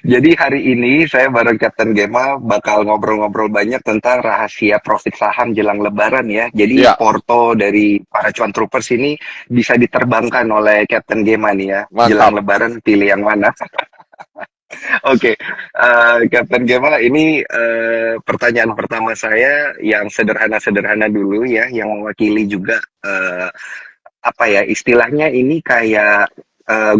Jadi hari ini saya bareng Captain Gema bakal ngobrol-ngobrol banyak tentang rahasia profit saham jelang Lebaran ya. Jadi Ya, porto dari para cuan troopers ini bisa diterbangkan oleh Captain Gema nih ya. Jelang mantap. Lebaran pilih yang mana? Oke, Captain Gema ini pertanyaan pertama saya yang sederhana-sederhana dulu ya, yang mewakili juga apa ya istilahnya ini kayak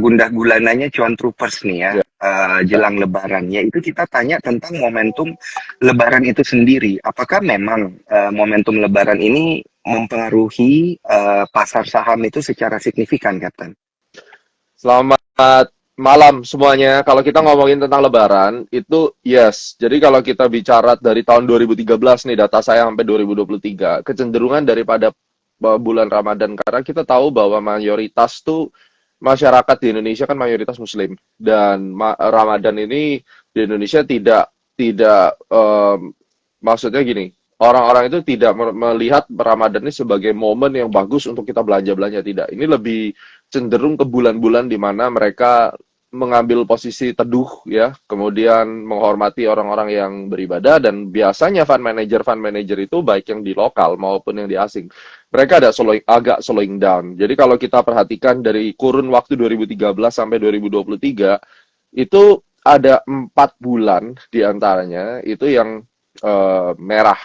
gundah gulananya cuan troopers nih ya, Ya. jelang Lebaran. Yaitu kita tanya tentang momentum Lebaran itu sendiri. Apakah memang momentum Lebaran ini mempengaruhi pasar saham itu secara signifikan, Captain? Selamat malam semuanya. Kalau kita ngomongin tentang Lebaran, itu yes. Jadi kalau kita bicara dari tahun 2013 nih, data saya sampai 2023, kecenderungan daripada bulan Ramadan, karena kita tahu bahwa mayoritas tuh masyarakat di Indonesia kan mayoritas Muslim, dan Ramadan ini di Indonesia tidak maksudnya gini, orang-orang itu tidak melihat Ramadan ini sebagai momen yang bagus untuk kita belanja-belanja, tidak. Ini lebih cenderung ke bulan-bulan di mana mereka mengambil posisi teduh ya, kemudian menghormati orang-orang yang beribadah, dan biasanya fund manager itu baik yang di lokal maupun yang di asing. Mereka agak slowing down. Jadi kalau kita perhatikan dari kurun waktu 2013 sampai 2023 itu ada 4 bulan diantaranya itu yang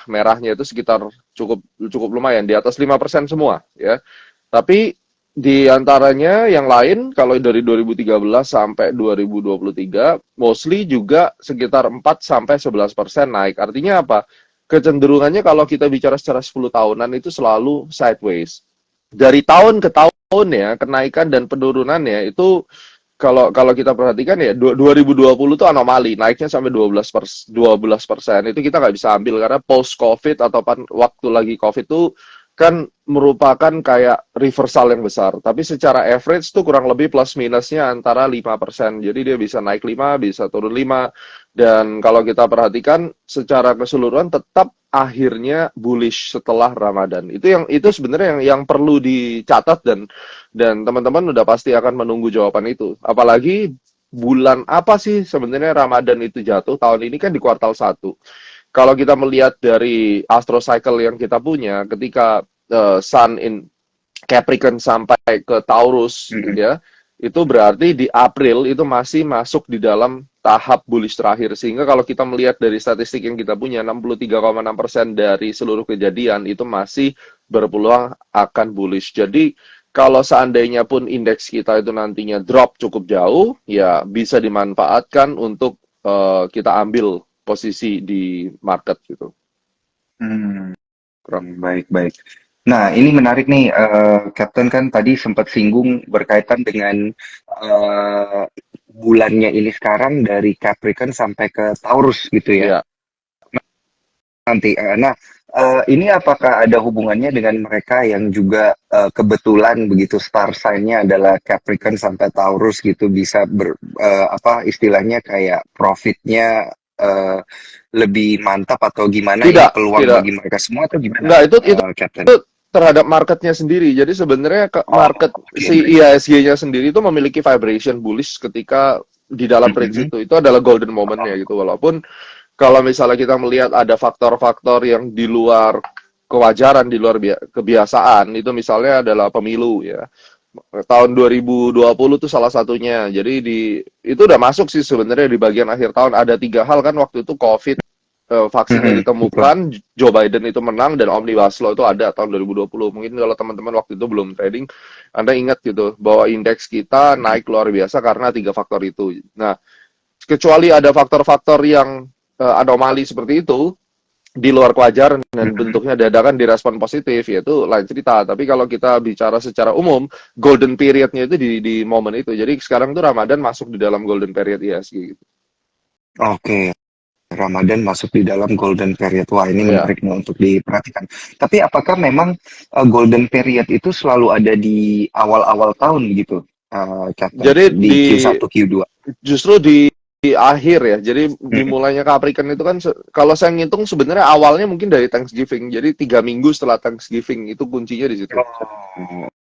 merahnya itu sekitar cukup cukup lumayan di atas 5% semua ya. Tapi di antaranya yang lain kalau dari 2013 sampai 2023 mostly juga sekitar 4 sampai 11% naik. Artinya apa? Kecenderungannya kalau kita bicara secara 10 tahunan itu selalu sideways. Dari tahun ke tahun ya, kenaikan dan penurunannya itu kalau kalau kita perhatikan ya 2020 tuh anomali, naiknya sampai 12%, itu kita nggak bisa ambil karena post Covid atau waktu lagi Covid tuh kan merupakan kayak reversal yang besar. Tapi secara average tuh kurang lebih plus minusnya antara 5%. Jadi dia bisa naik 5, bisa turun 5. Dan kalau kita perhatikan secara keseluruhan tetap akhirnya bullish setelah Ramadan. Itu sebenarnya yang perlu dicatat, dan teman-teman udah pasti akan menunggu jawaban itu. Apalagi bulan apa sih sebenarnya Ramadan itu jatuh tahun ini kan di kuartal 1. Kalau kita melihat dari astro cycle yang kita punya, ketika Sun in Capricorn sampai ke Taurus, Mhm. ya, itu berarti di April itu masih masuk di dalam tahap bullish terakhir. Sehingga kalau kita melihat dari statistik yang kita punya, 63,6% dari seluruh kejadian itu masih berpeluang akan bullish. Jadi kalau seandainya pun indeks kita itu nantinya drop cukup jauh, ya bisa dimanfaatkan untuk kita ambil posisi di market gitu. Hmm, baik, baik. Nah, ini menarik nih, Captain kan tadi sempat singgung berkaitan dengan eh, bulannya ini sekarang dari Capricorn sampai ke Taurus gitu ya. Ya, Nanti, ini apakah ada hubungannya dengan mereka yang juga kebetulan begitu star sign-nya adalah Capricorn sampai Taurus gitu bisa apa istilahnya kayak profitnya lebih mantap atau gimana ini tidak, peluang tidak. bagi mereka semua atau gimana, Enggak, itu Captain? terhadap marketnya sendiri. Jadi sebenarnya Oh, market oke, si baik. IISG-nya sendiri itu memiliki vibration bullish ketika di dalam range Mhm. itu. Itu adalah golden moment-nya gitu. Walaupun kalau misalnya kita melihat ada faktor-faktor yang di luar kewajaran, di luar kebiasaan, itu misalnya adalah pemilu ya. Tahun 2020 tuh salah satunya. Jadi itu udah masuk sih sebenarnya di bagian akhir tahun. Ada 3 hal kan waktu itu COVID, vaksinnya Mhm, betul. ditemukan, Joe Biden itu menang, dan Omnibus Law itu ada tahun 2020. Mungkin kalau teman-teman waktu itu belum trading, Anda ingat gitu bahwa indeks kita Mhm. naik luar biasa karena 3 faktor itu. Nah, kecuali ada faktor-faktor yang anomali seperti itu di luar kewajaran dan Mhm. bentuknya dadakan direspon positif, yaitu lain cerita. Tapi kalau kita bicara secara umum, golden periodnya itu di momen itu. Jadi sekarang tuh Ramadan masuk di dalam golden period ISG gitu. Oke, Ramadan masuk di dalam golden period. Wah, ini Ya. menarik nih untuk diperhatikan. Tapi apakah memang golden period itu selalu ada di awal-awal tahun gitu, Captain? Jadi Di Q1, Q2? justru di akhir ya. Jadi dimulainya Capricorn itu kan kalau saya ngitung sebenarnya awalnya mungkin dari Thanksgiving. Jadi 3 minggu setelah Thanksgiving itu kuncinya di situ.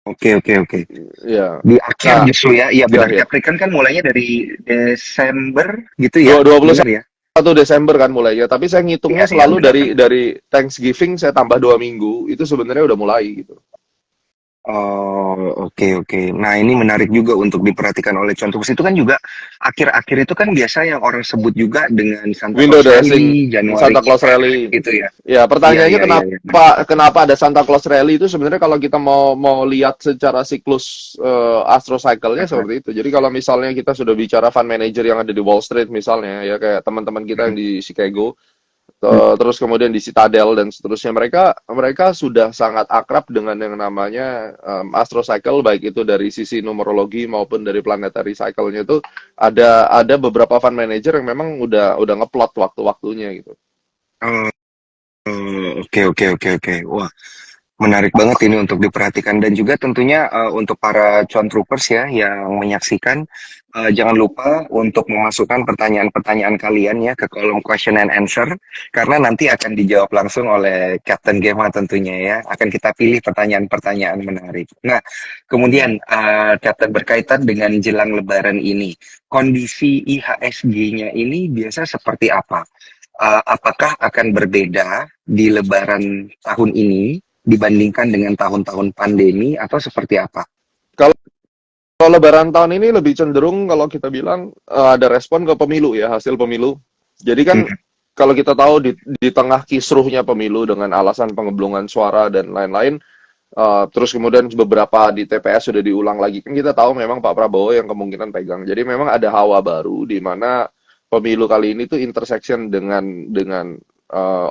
Oke, oke, oke. Ya. Di akhir Nah, justru ya, iya ya benar. ya. Capricorn kan mulainya dari Desember gitu ya, Dua puluh benar ya? satu Desember kan mulainya, tapi saya Iya, ngitungnya iya selalu benar, benar. dari Thanksgiving saya tambah 2 minggu, itu sebenarnya udah mulai gitu. Oh, oke, oke. Nah, ini menarik juga untuk diperhatikan oleh contoh. Itu kan juga akhir-akhir itu kan biasa yang orang sebut juga dengan Santa Window Claus dressing, Rally, Januari Santa Claus ngefek Rally. gitu ya. Ya, Iya, pertanyaannya iya, iya, iya. Nah, kenapa ada Santa Claus Rally itu sebenarnya kalau kita mau lihat secara siklus astro cycle-nya aha. seperti itu. Jadi kalau misalnya kita sudah bicara fund manager yang ada di Wall Street misalnya ya kayak teman-teman kita yang di Chicago, terus kemudian di Citadel dan seterusnya, mereka mereka sudah sangat akrab dengan yang namanya astro cycle, baik itu dari sisi numerologi maupun dari planetary cycle-nya. Itu ada beberapa fund manager yang memang udah ngeplot waktu-waktunya gitu. Oh, oke, oke, oke, oke. Wah, menarik banget ini untuk diperhatikan dan juga tentunya untuk para cuan troopers ya yang menyaksikan, jangan lupa untuk memasukkan pertanyaan-pertanyaan kalian ya ke kolom question and answer karena nanti akan dijawab langsung oleh Captain Gema tentunya ya. Akan kita pilih pertanyaan-pertanyaan menarik. Nah, kemudian Captain berkaitan dengan jelang Lebaran ini, kondisi IHSG-nya ini biasa seperti apa? Apakah akan berbeda di Lebaran tahun ini dibandingkan dengan tahun-tahun pandemi atau seperti apa? Kalau Lebaran tahun ini lebih cenderung kalau kita bilang ada respon ke pemilu ya, hasil pemilu. Jadi kan Mhm, kalau kita tahu di tengah kisruhnya pemilu dengan alasan pengeblongan suara dan lain-lain, terus kemudian beberapa di TPS sudah diulang lagi. Kan kita tahu memang Pak Prabowo yang kemungkinan pegang. Jadi memang ada hawa baru di mana pemilu kali ini tuh intersection dengan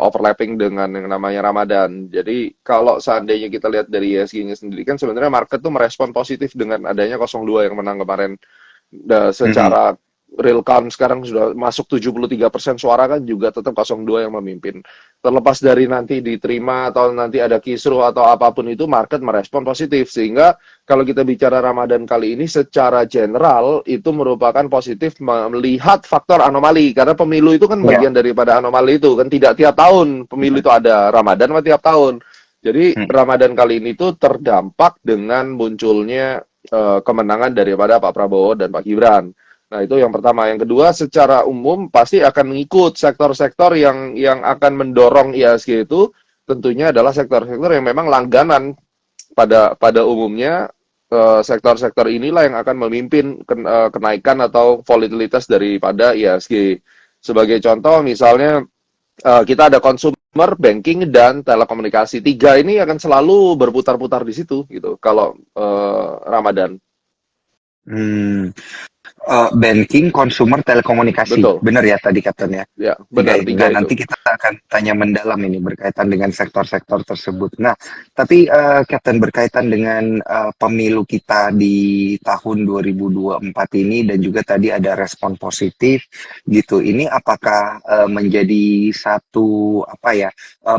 overlapping dengan yang namanya Ramadan. Jadi kalau seandainya kita lihat dari ISG-nya sendiri kan sebenarnya market tuh merespon positif dengan adanya 02 yang menang kemarin. mhm. Secara real count sekarang sudah masuk 73% suara kan juga tetap 02 yang memimpin. Terlepas dari nanti diterima atau nanti ada kisruh atau apapun itu, market merespon positif. Sehingga kalau kita bicara Ramadan kali ini secara general itu merupakan positif melihat faktor anomali. Karena pemilu itu kan Ya, bagian daripada anomali itu. Kan tidak tiap tahun pemilu benar. itu ada Ramadan, tapi tiap tahun. Jadi Mhm. Ramadan kali ini tuh terdampak dengan munculnya kemenangan daripada Pak Prabowo dan Pak Gibran. Nah, itu yang pertama. Yang kedua, secara umum pasti akan mengikut sektor-sektor yang akan mendorong IHSG itu tentunya adalah sektor-sektor yang memang langganan pada umumnya. Sektor-sektor inilah yang akan memimpin kenaikan atau volatilitas daripada IHSG. Sebagai contoh, misalnya kita ada consumer, banking, dan telekomunikasi. Tiga ini akan selalu berputar-putar di situ gitu. Kalau Ramadan, Hmm. Banking, consumer, telekomunikasi. betul. Benar ya tadi Kapten ya? Ya, Tiga benar ini. tiga Nah, itu. nanti kita akan tanya mendalam ini berkaitan dengan sektor-sektor tersebut. Nah, tapi Kapten berkaitan dengan pemilu kita di tahun 2024 ini dan juga tadi ada respon positif gitu. Ini apakah menjadi satu apa ya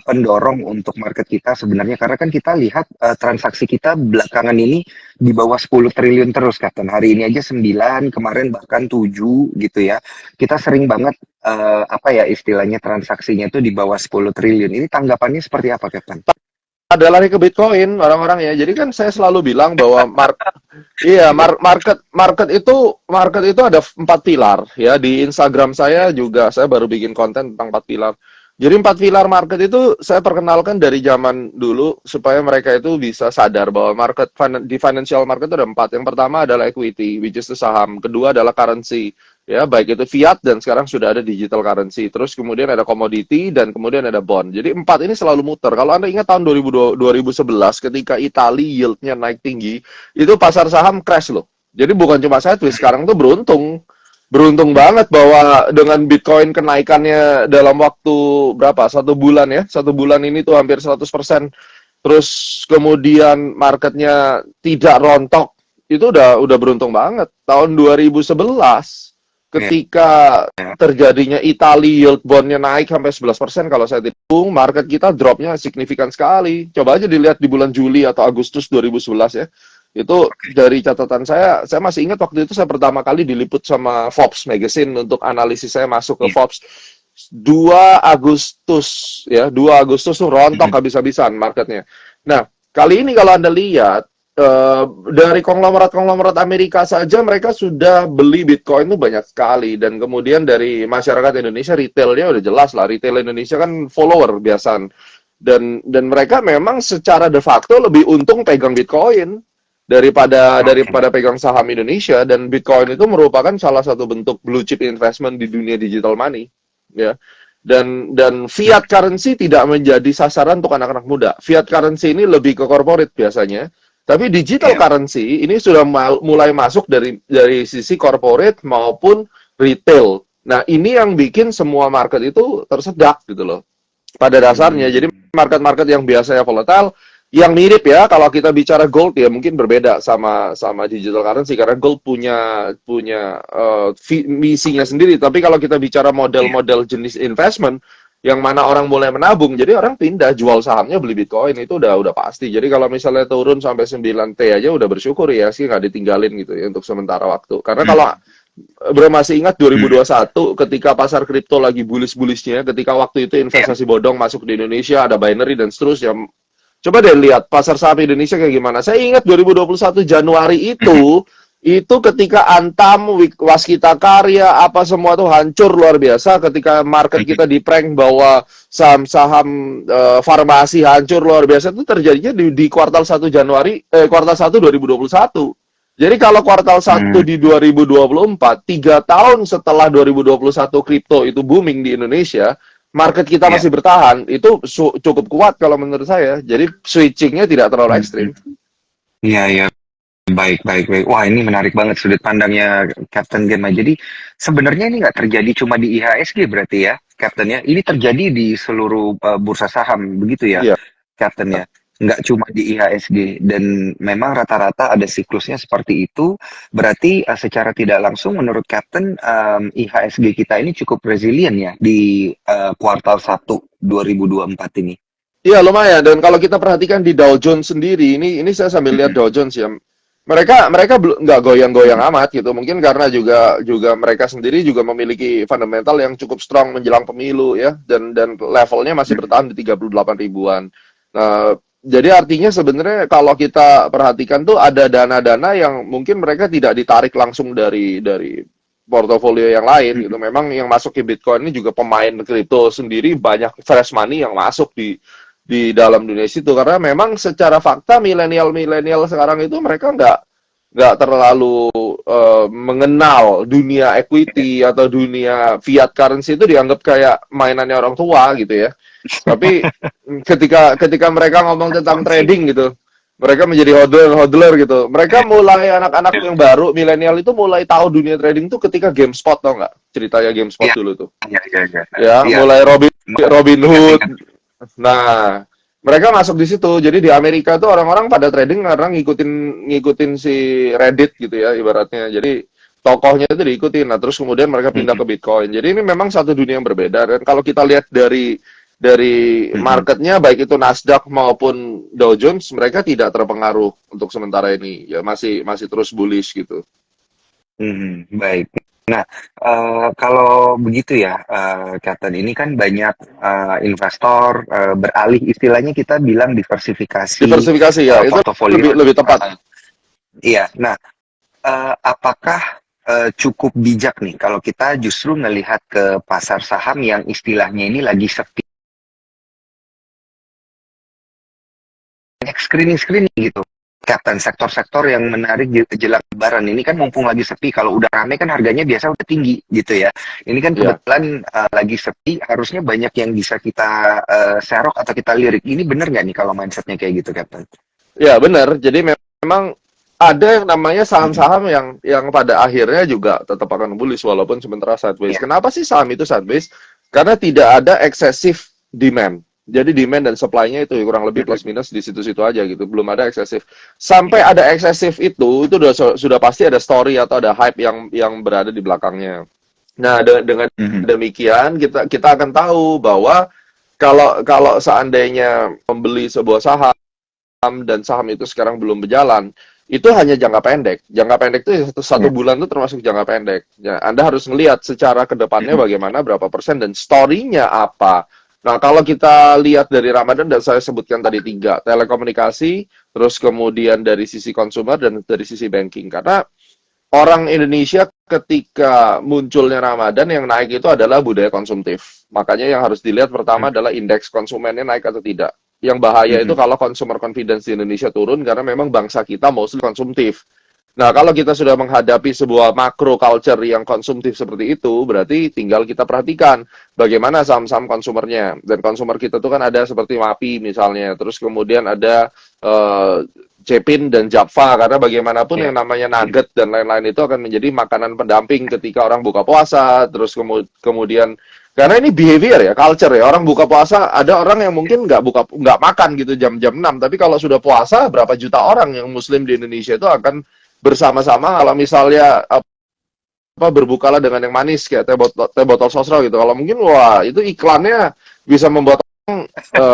pendorong untuk market kita sebenarnya? Karena kan kita lihat transaksi kita belakangan ini di bawah 10 triliun terus, Kapten. Hari ini aja 9, kemarin bahkan 7 gitu ya. Kita sering banget apa ya istilahnya transaksinya itu di bawah 10 triliun. Ini tanggapannya seperti apa, Kapten? Ada lari ke Bitcoin orang-orang ya. Jadi kan saya selalu bilang bahwa iya, market itu ada 4 pilar ya. Di Instagram saya juga saya baru bikin konten tentang 4 pilar. Jadi 4 pilar market itu saya perkenalkan dari zaman dulu supaya mereka itu bisa sadar bahwa di financial market itu ada 4. Yang pertama adalah equity, which is the saham. Kedua adalah currency, ya baik itu fiat dan sekarang sudah ada digital currency. Terus kemudian ada commodity dan kemudian ada bond. Jadi 4 ini selalu muter. Kalau Anda ingat tahun 2011 ketika Italia yield-nya naik tinggi, itu pasar saham crash loh. Jadi bukan cuma sideways, sekarang tuh beruntung. Beruntung banget bahwa dengan Bitcoin kenaikannya dalam waktu berapa? 1 bulan ya. 1 bulan ini tuh hampir 100%. Terus kemudian marketnya tidak rontok. Itu udah beruntung banget. Tahun 2011 Ya, ketika ya. terjadinya Italy yield bondnya naik sampai 11% kalau saya hitung, market kita dropnya signifikan sekali. Coba aja dilihat di bulan Juli atau Agustus 2011 ya. Itu dari catatan saya masih ingat waktu itu saya pertama kali diliput sama Forbes Magazine untuk analisis saya masuk ke Iya. Forbes. 2 Agustus ya, 2 Agustus tuh rontok Mhm. habis-habisan marketnya. Nah, kali ini kalau Anda lihat dari konglomerat-konglomerat Amerika saja mereka sudah beli Bitcoin itu banyak sekali, dan kemudian dari masyarakat Indonesia retailnya udah jelas lah, retail Indonesia kan follower biasan, dan mereka memang secara de facto lebih untung pegang Bitcoin Oke. daripada pegang saham Indonesia, dan Bitcoin itu merupakan salah satu bentuk blue chip investment di dunia digital money, ya. Dan fiat currency tidak menjadi sasaran untuk anak-anak muda. Fiat currency ini lebih ke corporate biasanya. Tapi digital Iya. currency ini sudah mulai masuk dari sisi corporate maupun retail. Nah, ini yang bikin semua market itu tersedak gitu loh. Pada dasarnya. Jadi Hmm. market-market yang biasanya volatile, yang mirip ya kalau kita bicara gold ya mungkin berbeda sama sama digital currency karena gold punya punya misinya sendiri. Tapi kalau kita bicara Iya. model-model jenis investment yang mana orang mulai menabung, jadi orang pindah jual sahamnya beli Bitcoin itu udah pasti. Jadi kalau misalnya turun sampai 9T aja udah bersyukur ya sih nggak ditinggalin gitu ya untuk sementara waktu. Karena kalau Hmm. Bro masih ingat Hmm. 2021 ketika pasar kripto lagi bullish-bullishnya, ketika waktu itu Iya. investasi bodong masuk di Indonesia, ada binary dan seterusnya. Coba deh lihat pasar saham Indonesia kayak gimana. Saya ingat 2021 Januari itu ketika Antam, Waskita Karya, apa semua tuh hancur luar biasa ketika market kita di prank bahwa saham-saham farmasi hancur luar biasa itu terjadinya di kuartal 1 Januari kuartal 1 2021. Jadi kalau kuartal 1 Hmm. di 2024, 3 tahun setelah 2021 kripto itu booming di Indonesia, market kita Iya. masih bertahan, itu cukup kuat kalau menurut saya. Jadi switchingnya tidak terlalu Hmm. ekstrim. Iya, iya. Baik, baik, baik. Wah, ini menarik banget sudut pandangnya Captain Gemma. Jadi sebenarnya ini nggak terjadi cuma di IHSG berarti ya, Captain ya. Ini terjadi di seluruh bursa saham, begitu ya, Iya. Captain ya. Nggak cuma di IHSG. Dan memang rata-rata ada siklusnya seperti itu. Berarti secara tidak langsung menurut Captain, IHSG kita ini cukup resilient ya di kuartal 1 2024 ini. Iya lumayan. Dan kalau kita perhatikan di Dow Jones sendiri, ini saya sambil lihat Mhm, Dow Jones ya. Mereka mereka belum nggak goyang-goyang mhm. amat gitu. Mungkin karena juga juga mereka sendiri juga memiliki fundamental yang cukup strong menjelang pemilu ya, dan levelnya masih bertahan di 38 ribuan. Nah, jadi artinya sebenarnya kalau kita perhatikan tuh ada dana-dana yang mungkin mereka tidak ditarik langsung dari portofolio yang lain gitu. Mhm. Memang yang masuk ke Bitcoin ini juga pemain kripto sendiri banyak fresh money yang masuk di dalam dunia situ karena memang secara fakta milenial sekarang itu mereka nggak terlalu mengenal dunia equity atau dunia fiat currency itu dianggap kayak mainannya orang tua gitu ya. Tapi ketika ketika mereka ngomong tentang Betul sih. trading gitu, mereka menjadi hodler gitu. Mereka mulai anak-anak Iya, yang baru milenial itu mulai tahu dunia trading tuh ketika GameSpot tau nggak? Ceritanya GameSpot iya, dulu tuh. iya, iya, iya. Ya, Iya, mulai Robin ingat, Hood. ingat. Nah, mereka masuk di situ. Jadi di Amerika tuh orang-orang pada trading karena ngikutin ngikutin si Reddit gitu ya ibaratnya. Jadi tokohnya itu diikutin. Nah, terus kemudian mereka pindah Mhm, ke Bitcoin. Jadi ini memang satu dunia yang berbeda. Dan kalau kita lihat dari mhm, marketnya baik itu Nasdaq maupun Dow Jones, mereka tidak terpengaruh untuk sementara ini. Ya masih masih terus bullish gitu. mhm, baik. Nah, kalau begitu ya, Captain, ini kan banyak investor beralih, istilahnya kita bilang diversifikasi Diversifikasi ya, itu lebih portofolio. lebih tepat. Iya, nah, apakah cukup bijak nih kalau kita justru ngelihat ke pasar saham yang istilahnya ini lagi sepi, banyak screening-screening gitu. Captain, sektor-sektor yang menarik jelang lebaran ini kan mumpung lagi sepi, kalau udah rame kan harganya biasa udah tinggi gitu ya. Ini kan Ya. kebetulan lagi sepi, harusnya banyak yang bisa kita serok atau kita lirik. Ini bener nggak nih kalau mindsetnya kayak gitu, Captain? Ya, benar. Jadi memang ada yang namanya Mhm. saham-saham yang pada akhirnya juga tetap akan bullish walaupun sementara sideways. Iya. Kenapa sih saham itu sideways? Karena tidak ada excessive demand. Jadi demand dan supply-nya itu kurang lebih Mhm. plus minus di situ-situ aja gitu. Belum ada excessive. Sampai Iya. ada excessive itu sudah pasti ada story atau ada hype yang berada di belakangnya. Nah, dengan Mhm. demikian kita kita akan tahu bahwa kalau kalau seandainya membeli sebuah saham dan saham itu sekarang belum berjalan, itu hanya jangka pendek. Jangka pendek itu satu Iya. bulan itu termasuk jangka pendek. Ya, Anda harus melihat secara kedepannya Mhm. bagaimana, berapa persen, dan story-nya apa. Nah, kalau kita lihat dari Ramadan dan saya sebutkan tadi tiga, telekomunikasi, terus kemudian dari sisi consumer dan dari sisi banking. Karena orang Indonesia ketika munculnya Ramadan yang naik itu adalah budaya konsumtif. Makanya yang harus dilihat pertama adalah indeks konsumennya naik atau tidak. Yang bahaya itu Mhm. kalau consumer confidence di Indonesia turun karena memang bangsa kita mostly konsumtif. Nah, kalau kita sudah menghadapi sebuah makro culture yang konsumtif seperti itu, berarti tinggal kita perhatikan bagaimana saham-saham konsumernya. Dan konsumer kita tuh kan ada seperti MAPI misalnya, terus kemudian ada eh, Cepin dan Japfa, karena bagaimanapun Iya. yang namanya nugget dan lain-lain itu akan menjadi makanan pendamping ketika orang buka puasa, terus kemudian karena ini behavior ya, culture ya. Orang buka puasa, ada orang yang mungkin nggak makan gitu jam-jam 6, tapi kalau sudah puasa, berapa juta orang yang muslim di Indonesia itu akan bersama-sama kalau misalnya apa berbukalah dengan yang manis kayak teh botol sosro gitu. Kalau mungkin wah itu iklannya bisa membuat orang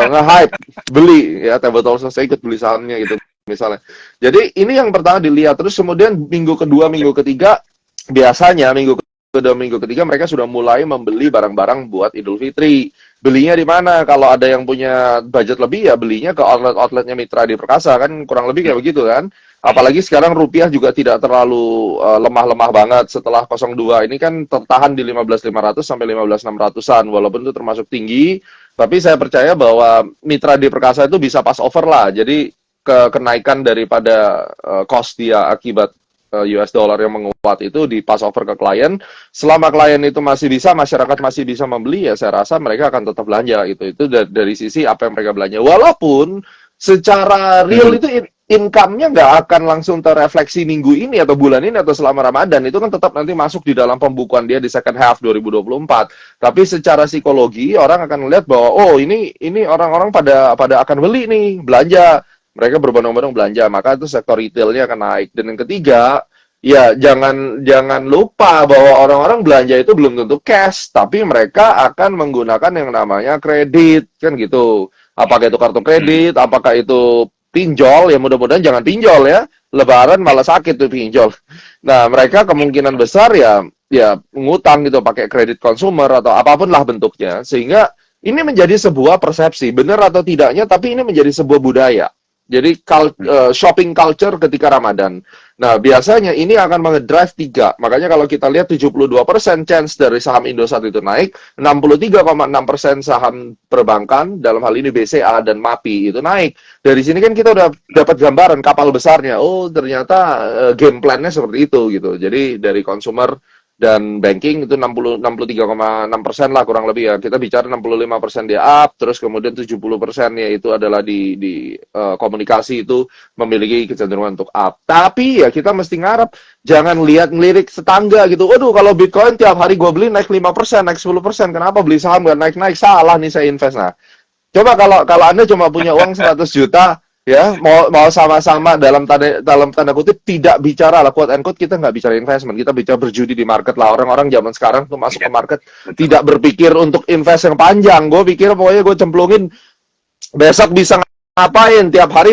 nge-hype beli ya teh botol sosro ikut beli sahamnya gitu misalnya. Jadi ini yang pertama dilihat terus kemudian minggu kedua, minggu ketiga biasanya minggu kedua, minggu ketiga mereka sudah mulai membeli barang-barang buat Idul Fitri. Belinya di mana? Kalau ada yang punya budget lebih ya belinya ke outlet-outletnya Mitra di Perkasa kan kurang lebih kayak begitu kan. Apalagi sekarang rupiah juga tidak terlalu lemah-lemah banget setelah 02 ini kan tertahan di 15.500 sampai 15.600-an walaupun itu termasuk tinggi, tapi saya percaya bahwa Mitra di Perkasa itu bisa pass over lah. Jadi kenaikan daripada cost dia akibat US dollar yang menguat itu di pass over ke klien. Selama klien itu masih bisa, masyarakat masih bisa membeli ya saya rasa mereka akan tetap belanja gitu. Itu dari sisi apa yang mereka belanja. Walaupun secara real Mhm. itu income-nya nggak akan langsung terrefleksi minggu ini atau bulan ini atau selama Ramadan. Itu kan tetap nanti masuk di dalam pembukuan dia di second half 2024. Tapi secara psikologi orang akan melihat bahwa oh ini orang-orang pada akan beli nih, belanja. Mereka berbondong-bondong belanja, maka itu sektor retailnya akan naik. Dan yang ketiga, ya jangan jangan lupa bahwa orang-orang belanja itu belum tentu cash, tapi mereka akan menggunakan yang namanya kredit, kan gitu. Apakah itu kartu Mhm. kredit, apakah itu pinjol, ya mudah-mudahan jangan pinjol ya. Lebaran malah sakit tuh pinjol. Nah, mereka kemungkinan besar ya ngutang gitu pakai kredit konsumer atau apapun lah bentuknya. Sehingga ini menjadi sebuah persepsi, benar atau tidaknya, tapi ini menjadi sebuah budaya. Jadi shopping culture ketika Ramadan. Nah, biasanya ini akan mengedrive tiga. Makanya kalau kita lihat 72% chance dari saham Indosat itu naik, 63,6% saham perbankan, dalam hal ini BCA dan MAPI itu naik. Dari sini kan kita udah dapat gambaran kapal besarnya. Oh, ternyata game plan-nya seperti itu gitu. Jadi dari consumer dan banking itu 63,6% lah kurang lebih ya. Kita bicara 65% dia up, terus kemudian 70% ya itu adalah di komunikasi itu memiliki kecenderungan untuk up. Tapi ya kita mesti ngarep, jangan lihat ngelirik tetangga gitu. Waduh, kalau Bitcoin tiap hari gue beli naik 5%, naik 10%, kenapa beli saham gak naik-naik? Salah nih saya invest. Nah, coba kalau Anda cuma punya uang 100 juta ya mau sama-sama dalam tanda kutip tidak bicara lah quote and quote kita nggak bicara investment, kita bicara berjudi di market lah. Orang-orang zaman sekarang tuh masuk Iya, ke market betul. tidak berpikir untuk invest yang panjang. Gue pikir pokoknya gue cemplungin besok bisa ngapain, tiap hari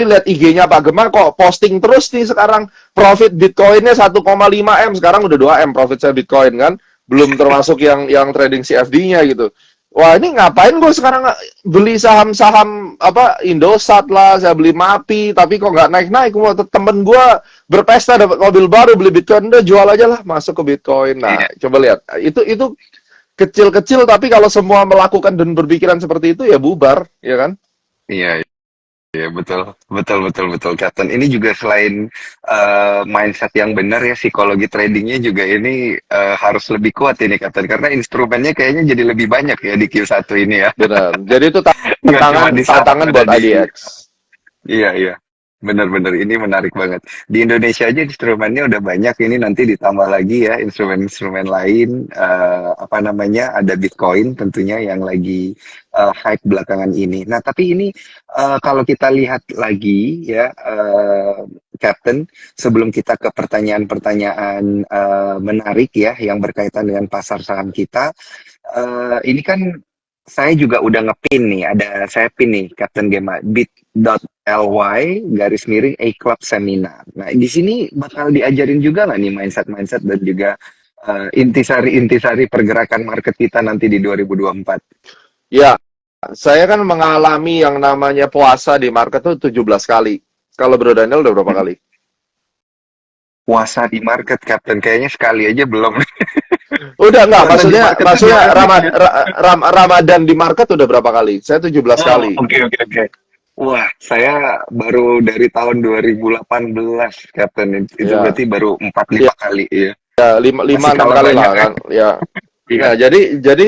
lihat IG-nya Pak Gemma kok posting terus nih sekarang profit Bitcoin-nya 1,5 M, sekarang udah 2 M profit saya Bitcoin kan, belum termasuk yang trading CFD-nya gitu. Wah ini ngapain gue sekarang beli saham-saham apa Indosat lah, saya beli MAPI, tapi kok nggak naik-naik. Temen gue berpesta dapat mobil baru beli Bitcoin, udah jual aja lah masuk ke Bitcoin. Nah Iya. coba lihat, itu kecil-kecil tapi kalau semua melakukan dan berpikiran seperti itu ya bubar, ya kan? Iya. Iya, betul, betul, betul, betul, Captain. Ini juga selain mindset yang benar ya, psikologi tradingnya juga ini harus lebih kuat ini, Captain. Karena instrumennya kayaknya jadi lebih banyak ya di Q1 ini ya. Benar. Jadi itu Nggak cuma tantangan di saham, tantangan ada buat di... IDX. Iya, iya. Benar-benar ini menarik banget. Di Indonesia aja instrumennya udah banyak. Ini nanti ditambah lagi ya instrumen-instrumen lain. Apa namanya? Ada Bitcoin tentunya yang lagi hype belakangan ini. Nah, tapi ini kalau kita lihat lagi ya, Captain, sebelum kita ke pertanyaan-pertanyaan menarik ya yang berkaitan dengan pasar saham kita, ini kan saya juga udah ngepin nih, saya pin nih, Captain Gema, bit.ly garis miring A Club Seminar. Nah, di sini bakal diajarin juga nggak nih mindset-mindset dan juga intisari-intisari pergerakan market kita nanti di 2024? Ya, saya kan mengalami yang namanya puasa di market tuh 17 kali. Kalau Bro Daniel udah berapa kali? Puasa di market, Captain. Kayaknya sekali aja belum. Udah enggak, Puasa di maksudnya market tuh maksudnya gimana sih? Ramadan di market udah berapa kali? Saya 17 Oh, kali. oke, oke, oke. Wah, saya baru dari tahun 2018, Captain. Itu Ya, berarti baru 4 ya, 5 kali ya. ya lima, Masih lima enam kalah kali banyak lah ya. kan. Ya. Iya. Nah, jadi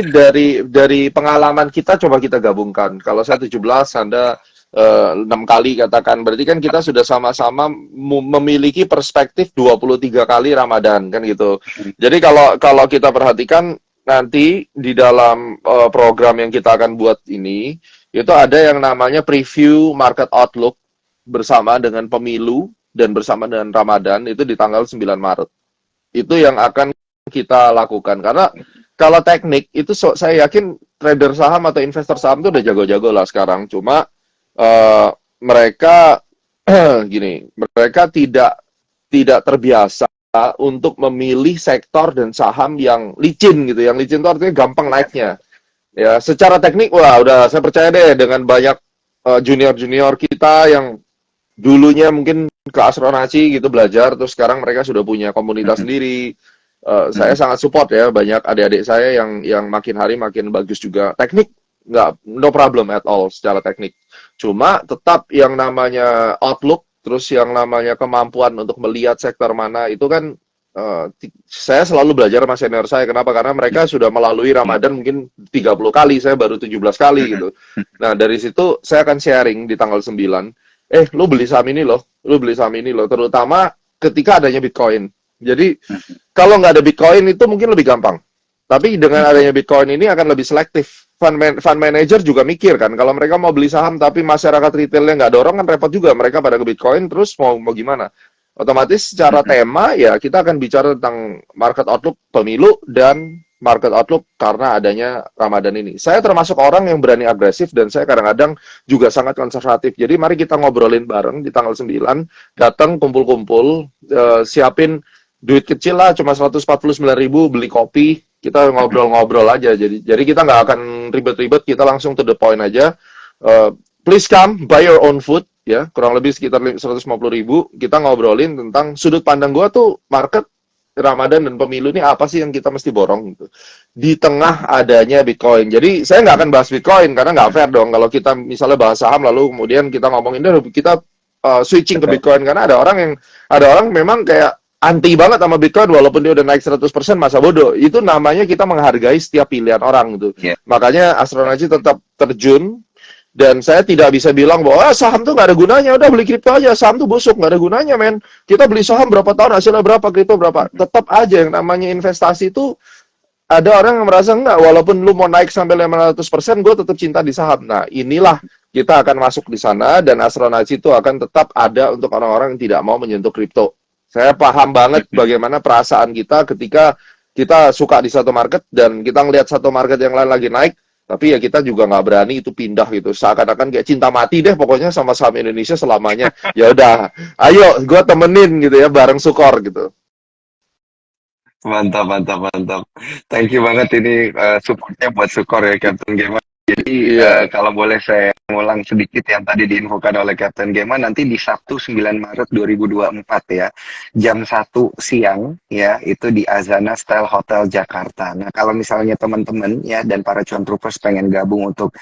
dari pengalaman kita coba kita gabungkan. Kalau saya 17, Anda 6 kali katakan. Berarti kan kita sudah sama-sama memiliki perspektif 23 kali Ramadan kan gitu. Jadi kalau kalau kita perhatikan nanti di dalam program yang kita akan buat ini itu ada yang namanya preview market outlook bersama dengan pemilu dan bersama dengan Ramadan itu di tanggal 9 Maret. Itu yang akan kita lakukan karena kalau teknik itu saya yakin trader saham atau investor saham itu udah jago-jago lah sekarang. Cuma mereka gini, mereka tidak terbiasa untuk memilih sektor dan saham yang licin gitu. Yang licin itu artinya gampang naiknya. Ya, secara teknik wah udah saya percaya deh dengan banyak junior-junior kita yang dulunya mungkin ke Astronaci gitu belajar, terus sekarang mereka sudah punya komunitas sendiri. Saya sangat support ya, banyak adik-adik saya yang makin hari makin bagus juga. Teknik nggak, no problem at all secara teknik. Cuma tetap yang namanya outlook, terus yang namanya kemampuan untuk melihat sektor mana itu kan saya selalu belajar sama senior saya. Kenapa? Karena mereka sudah melalui Ramadan mungkin 30 kali, saya baru 17 kali gitu. Nah, dari situ saya akan sharing di tanggal 9. Lu beli saham ini loh, lu beli saham ini loh, terutama ketika adanya Bitcoin. Jadi kalau nggak ada Bitcoin itu mungkin lebih gampang. Tapi dengan adanya Bitcoin ini akan lebih selektif. Fund manager juga mikir kan, kalau mereka mau beli saham tapi masyarakat retailnya nggak dorong kan repot juga. Mereka pada ke Bitcoin terus mau gimana? Otomatis secara tema ya kita akan bicara tentang market outlook pemilu dan market outlook karena adanya Ramadan ini. Saya termasuk orang yang berani agresif dan saya kadang-kadang juga sangat konservatif. Jadi mari kita ngobrolin bareng di tanggal 9, datang kumpul-kumpul, siapin duit kecil lah, cuma 149.000 beli kopi, kita ngobrol-ngobrol aja. Jadi kita nggak akan ribet-ribet, kita langsung to the point aja. Please come, buy your own food, ya kurang lebih sekitar 150.000. Kita ngobrolin tentang sudut pandang gua tuh market Ramadan dan pemilu ini apa sih yang kita mesti borong gitu di tengah adanya Bitcoin. Jadi saya nggak akan bahas Bitcoin karena nggak fair dong kalau kita misalnya bahas saham lalu kemudian kita ngomongin kita switching ke Betul. Bitcoin karena ada orang memang kayak anti banget sama Bitcoin walaupun dia udah naik 100% masa bodoh. Itu namanya kita menghargai setiap pilihan orang gitu. Ya. Makanya Astronaci tetap terjun dan saya tidak bisa bilang bahwa saham tuh nggak ada gunanya, udah beli kripto aja, saham tuh busuk, nggak ada gunanya, men. Kita beli saham berapa tahun, hasilnya berapa, kripto berapa. Tetap aja yang namanya investasi itu, ada orang yang merasa enggak, walaupun lu mau naik sampai 500%, gue tetap cinta di saham. Nah, inilah kita akan masuk di sana, dan Astronaci itu akan tetap ada untuk orang-orang yang tidak mau menyentuh kripto. Saya paham banget bagaimana perasaan kita ketika kita suka di satu market, dan kita ngelihat satu market yang lain lagi naik, tapi ya kita juga nggak berani itu pindah gitu. Seakan-akan kayak cinta mati deh pokoknya sama saham Indonesia selamanya. Ya udah, ayo gue temenin gitu ya bareng Sukor gitu. Mantap, mantap, mantap. Thank you banget ini supportnya buat Sukor ya, Captain Gema. Jadi Iya, kalau boleh saya ngulang sedikit yang tadi diinfokan oleh Captain Gema, nanti di Sabtu 9 Maret 2024 ya, jam 1 siang ya, itu di Azana Style Hotel Jakarta. Nah, kalau misalnya teman-teman ya dan para cuan troopers pengen gabung untuk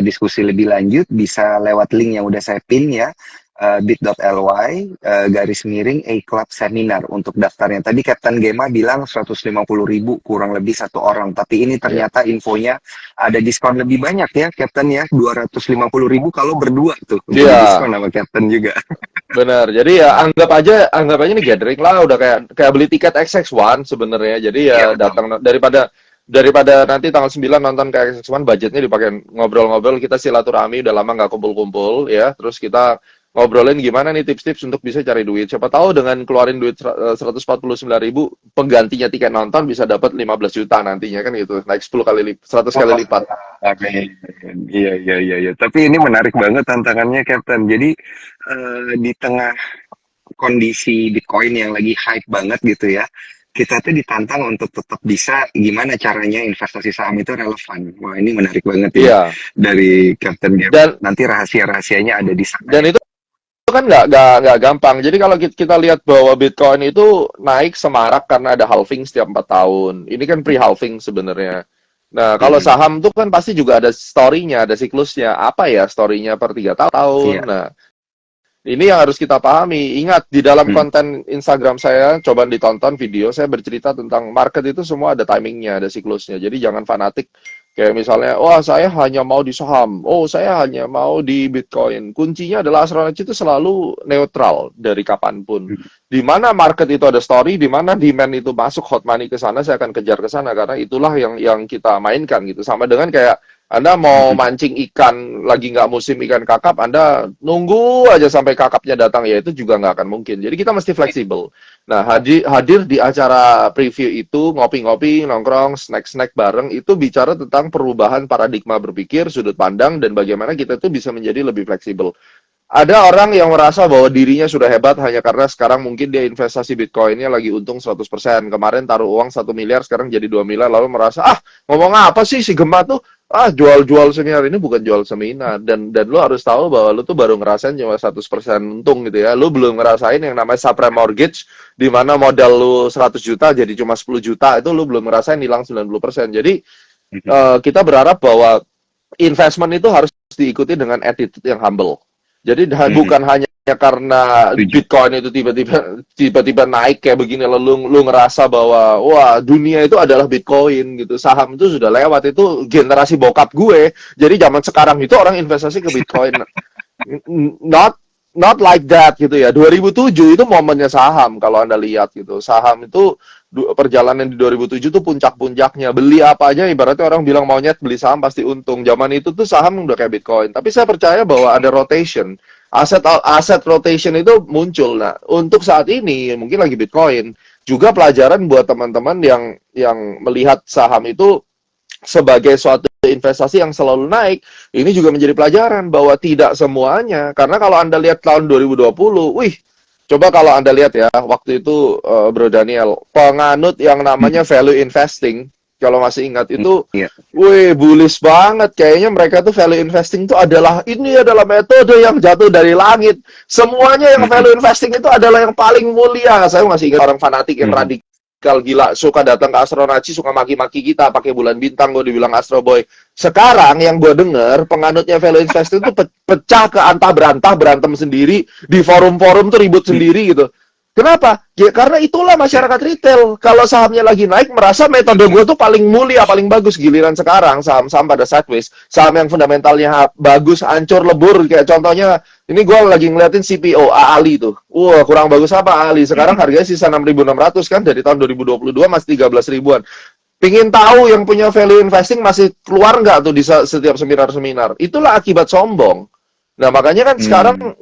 diskusi lebih lanjut, bisa lewat link yang udah saya pin ya, bit.ly garis miring A Club Seminar untuk daftarnya. Tadi Captain Gema bilang 150.000 kurang lebih satu orang, tapi ini iya. ternyata infonya ada diskon lebih banyak ya Captain ya, 250.000 kalau berdua tuh, udah Iya, diskon sama Captain juga. benar. Jadi ya anggap aja ini gathering lah, udah kayak kayak beli tiket XX1 sebenarnya. Jadi ya Iya betul. datang daripada daripada nanti tanggal 9 nonton ke XX1 budgetnya dipakai ngobrol-ngobrol, kita silaturahmi udah lama nggak kumpul-kumpul ya. Terus kita ngobrolin gimana nih tips-tips untuk bisa cari duit. Siapa tahu dengan keluarin duit 149.000 penggantinya tiket nonton bisa dapat 15 juta nantinya kan gitu. Naik 10 kali 100 kali Oh, lipat. amin. Iya, iya, iya, iya. Tapi ini menarik banget tantangannya, Captain. Jadi di tengah kondisi Bitcoin yang lagi hype banget gitu ya, kita tuh ditantang untuk tetap bisa gimana caranya investasi saham itu relevan. Wah, ini menarik banget ya Iya. dari Captain Gamer. Dan Nanti rahasia-rahasianya ada di sana dan ya. itu kan nggak gampang. Jadi kalau kita lihat bahwa Bitcoin itu naik semarak karena ada halving setiap 4 tahun. Ini kan pre-halving sebenarnya. Nah, kalau Mhm. saham tuh kan pasti juga ada story-nya, ada siklusnya. Apa ya story-nya per 3 tahun? Iya. Nah, ini yang harus kita pahami. Ingat, di dalam Mhm. konten Instagram saya, coba ditonton video, saya bercerita tentang market itu semua ada timingnya, ada siklusnya. Jadi jangan fanatik. Kayak misalnya, wah saya hanya mau di saham, oh saya hanya mau di Bitcoin. Kuncinya adalah astrologi itu selalu neutral dari kapanpun. Mhm. Di mana market itu ada story, di mana demand itu masuk hot money ke sana, saya akan kejar ke sana karena itulah yang kita mainkan gitu. Sama dengan kayak anda mau Mhm. mancing ikan, lagi nggak musim ikan kakap, Anda nunggu aja sampai kakapnya datang, ya itu juga nggak akan mungkin. Jadi kita mesti fleksibel. Nah, hadir di acara preview itu, ngopi-ngopi, nongkrong, snack-snack bareng, itu bicara tentang perubahan paradigma berpikir, sudut pandang, dan bagaimana kita tuh bisa menjadi lebih fleksibel. Ada orang yang merasa bahwa dirinya sudah hebat hanya karena sekarang mungkin dia investasi Bitcoinnya lagi untung 100%. Kemarin taruh uang 1 miliar, sekarang jadi 2 miliar, lalu merasa, ngomong apa sih si Gemma tuh? Jual-jual seminar ini bukan jual seminar. Dan lo harus tahu bahwa lo tuh baru ngerasain cuma 100% untung gitu ya. Lo belum ngerasain yang namanya subprime mortgage, di mana modal lo 100 juta jadi cuma 10 juta, itu lo belum ngerasain hilang 90%. Jadi Mhm. kita berharap bahwa investment itu harus diikuti dengan attitude yang humble. Jadi Mhm. bukan hanya karena Setuju. Bitcoin itu tiba-tiba naik kayak begini lalu lu ngerasa bahwa wah dunia itu adalah Bitcoin gitu. Saham itu sudah lewat, itu generasi bokap gue. Jadi zaman sekarang itu orang investasi ke Bitcoin. Not not like that gitu ya. 2007 itu momennya saham kalau Anda lihat gitu. Saham itu perjalanan di 2007 tuh puncak-puncaknya. Beli apa aja ibaratnya orang bilang maunya beli saham pasti untung. Zaman itu tuh saham udah kayak Bitcoin. Tapi saya percaya bahwa ada rotation. Aset aset rotation itu muncul. Nah, untuk saat ini mungkin lagi Bitcoin. Juga pelajaran buat teman-teman yang melihat saham itu sebagai suatu investasi yang selalu naik, ini juga menjadi pelajaran bahwa tidak semuanya. Karena kalau Anda lihat tahun 2020, wih, coba kalau Anda lihat ya, waktu itu Bro Daniel, penganut yang namanya Mhm. value investing, kalau masih ingat itu, Iya. wih, bullish banget. Kayaknya mereka tuh value investing itu ini adalah metode yang jatuh dari langit. Semuanya yang Mhm. value investing itu adalah yang paling mulia. Saya masih ingat orang fanatik yang Mhm. radikal gila, suka datang ke Astronaci, suka maki-maki kita pakai bulan bintang, gue dibilang Astro Boy. Sekarang yang gue denger penganutnya value investing itu pecah ke antah berantah, berantem sendiri di forum-forum tuh, ribut Mhm. sendiri gitu. Kenapa? Ya karena itulah Ya. masyarakat retail. Kalau sahamnya lagi naik, merasa metode gue tuh paling mulia, paling bagus. Giliran sekarang saham-saham pada sideways, saham yang fundamentalnya bagus, hancur lebur. Kayak contohnya, ini gue lagi ngeliatin CPO, Ali tuh. Wah, kurang bagus apa Ali? Sekarang Mhm. harganya sisa 6.600 kan, dari tahun 2022 masih 13 ribuan. Pingin tahu yang punya value investing masih keluar nggak tuh di setiap seminar-seminar. Itulah akibat sombong. Nah, makanya kan sekarang Hmm.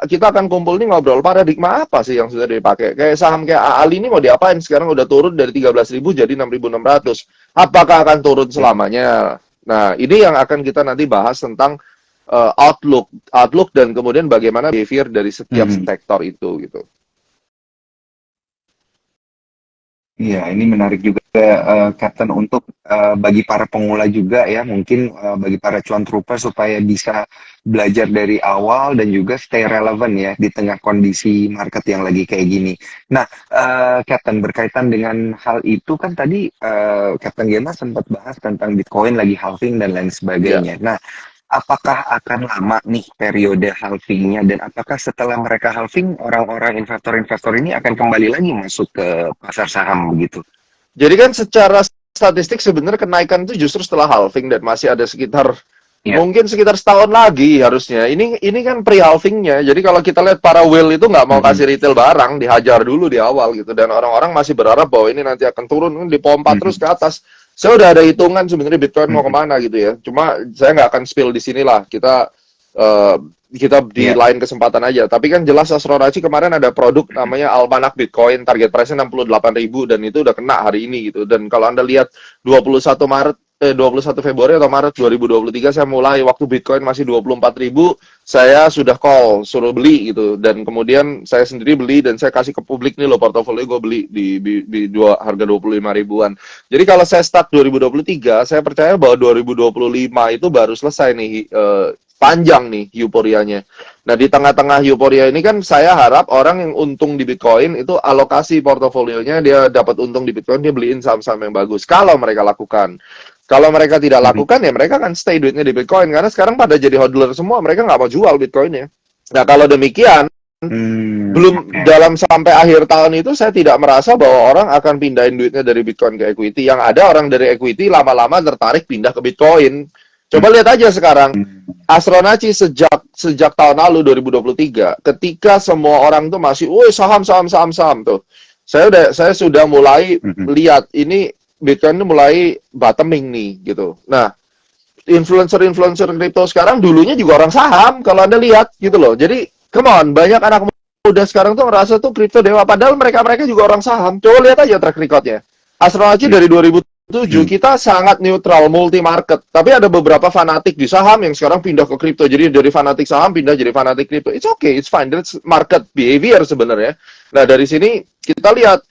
kita akan kumpul nih ngobrol paradigma apa sih yang sudah dipakai. Kayak saham kayak Ali ini mau diapain? Sekarang udah turun dari 13.000 jadi 6.600. Apakah akan turun Mhm. selamanya? Nah, ini yang akan kita nanti bahas tentang outlook dan kemudian bagaimana behavior dari setiap Mhm. sektor itu gitu. Iya, ini menarik juga, Captain, untuk bagi para pemula juga ya, mungkin bagi para cuan trooper supaya bisa belajar dari awal dan juga stay relevant ya di tengah kondisi market yang lagi kayak gini. Nah, Captain, berkaitan dengan hal itu kan tadi Captain Gema sempat bahas tentang Bitcoin lagi halving dan lain Ya. sebagainya. Nah, apakah akan lama nih periode halvingnya dan apakah setelah mereka halving orang-orang investor-investor ini akan kembali lagi masuk ke pasar saham begitu? Jadi kan secara statistik sebenarnya kenaikan itu justru setelah halving dan masih ada sekitar Ya. mungkin sekitar setahun lagi harusnya. Ini kan pre-halvingnya. Jadi kalau kita lihat para whale itu nggak mau Mhm. kasih retail barang, dihajar dulu di awal gitu. Dan orang-orang masih berharap bahwa ini nanti akan turun, dipompa terus Mhm. ke atas. Saya udah ada hitungan sebenarnya Bitcoin mau Mhm. kemana gitu ya. Cuma saya nggak akan spill di sinilah. Eh, kita di Ya. lain kesempatan aja. Tapi kan jelas Astronaci kemarin ada produk Mhm. namanya Almanak Bitcoin, target price-nya 68.000 dan itu udah kena hari ini gitu. Dan kalau Anda lihat 21 Maret 21 Februari atau Maret 2023 saya mulai waktu Bitcoin masih 24.000, saya sudah call suruh beli gitu, dan kemudian saya sendiri beli dan saya kasih ke publik, nih loh portofolio gue beli di harga 25 ribuan. Jadi kalau saya start 2023, saya percaya bahwa 2025 itu baru selesai nih, panjang nih euforianya. Nah, di tengah-tengah euforia ini kan saya harap orang yang untung di Bitcoin itu alokasi portofolionya, dia dapat untung di Bitcoin, dia beliin saham-saham yang bagus. Kalau mereka lakukan. Kalau mereka tidak lakukan, ya mereka akan stay duitnya di Bitcoin. Karena sekarang pada jadi hodler semua, mereka nggak mau jual Bitcoinnya. Nah, kalau demikian, belum dalam sampai akhir tahun itu saya tidak merasa bahwa orang akan pindahin duitnya dari Bitcoin ke equity. Yang ada orang dari equity lama-lama tertarik pindah ke Bitcoin. Coba lihat aja sekarang. Astronaci sejak tahun lalu 2023, ketika semua orang tuh masih, woi saham tuh. Saya sudah mulai lihat ini Bitcoin itu mulai bottoming nih gitu. Nah, influencer kripto sekarang dulunya juga orang saham kalau Anda lihat gitu loh. Jadi, come on, banyak anak muda sekarang tuh ngerasa tuh kripto dewa, padahal mereka juga orang saham. Coba lihat aja track recordnya. Astronaci dari 2007 kita sangat neutral multi market, tapi ada beberapa fanatik di saham yang sekarang pindah ke kripto. Jadi dari fanatik saham pindah jadi fanatik kripto. It's okay, it's fine. That's market behavior sebenarnya. Nah, dari sini kita lihat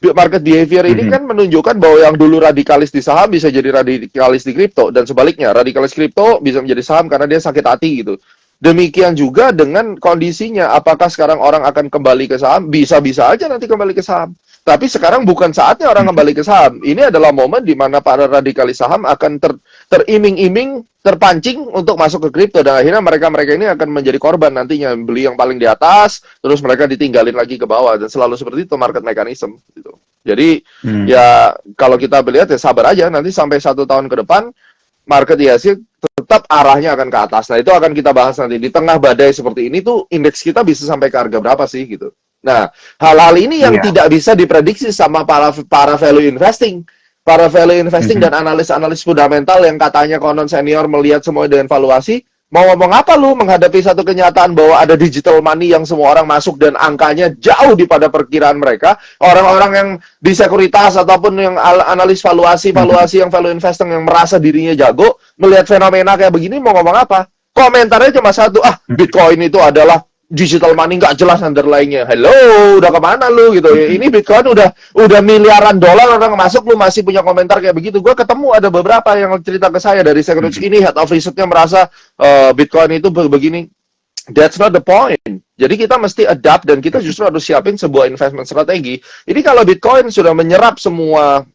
market behavior ini kan menunjukkan bahwa yang dulu radikalis di saham bisa jadi radikalis di kripto, dan sebaliknya, radikalis kripto bisa menjadi saham karena dia sakit hati gitu. Demikian juga dengan kondisinya, apakah sekarang orang akan kembali ke saham? Bisa-bisa aja nanti kembali ke saham. Tapi sekarang bukan saatnya orang kembali ke saham. Ini adalah momen di mana para radikalis saham akan teriming-iming, terpancing untuk masuk ke kripto, dan akhirnya mereka ini akan menjadi korban nantinya, beli yang paling di atas, terus mereka ditinggalin lagi ke bawah, dan selalu seperti itu market mechanism gitu. Jadi ya kalau kita melihat ya sabar aja, nanti sampai 1 tahun ke depan market IHSG tetap arahnya akan ke atas. Nah, itu akan kita bahas nanti. Di tengah badai seperti ini tuh indeks kita bisa sampai ke harga berapa sih gitu. Nah, hal-hal ini yang tidak bisa diprediksi sama para value investing. Para value investing dan analis-analis fundamental yang katanya konon senior melihat semua dengan valuasi, mau ngomong apa lu menghadapi satu kenyataan bahwa ada digital money yang semua orang masuk dan angkanya jauh daripada perkiraan mereka. Orang-orang yang di sekuritas ataupun yang analis valuasi yang value investing yang merasa dirinya jago, melihat fenomena kayak begini mau ngomong apa? Komentarnya cuma satu, Bitcoin itu adalah digital money, nggak jelas underlying-nya. Hello, udah kemana lu gitu? Ini Bitcoin udah miliaran dolar orang masuk, lu masih punya komentar kayak begitu. Gue ketemu ada beberapa yang cerita ke saya dari securities ini, head of riset-nya merasa Bitcoin itu begini. That's not the point. Jadi kita mesti adapt dan kita justru harus siapin sebuah investment strategi. Ini kalau Bitcoin sudah menyerap semua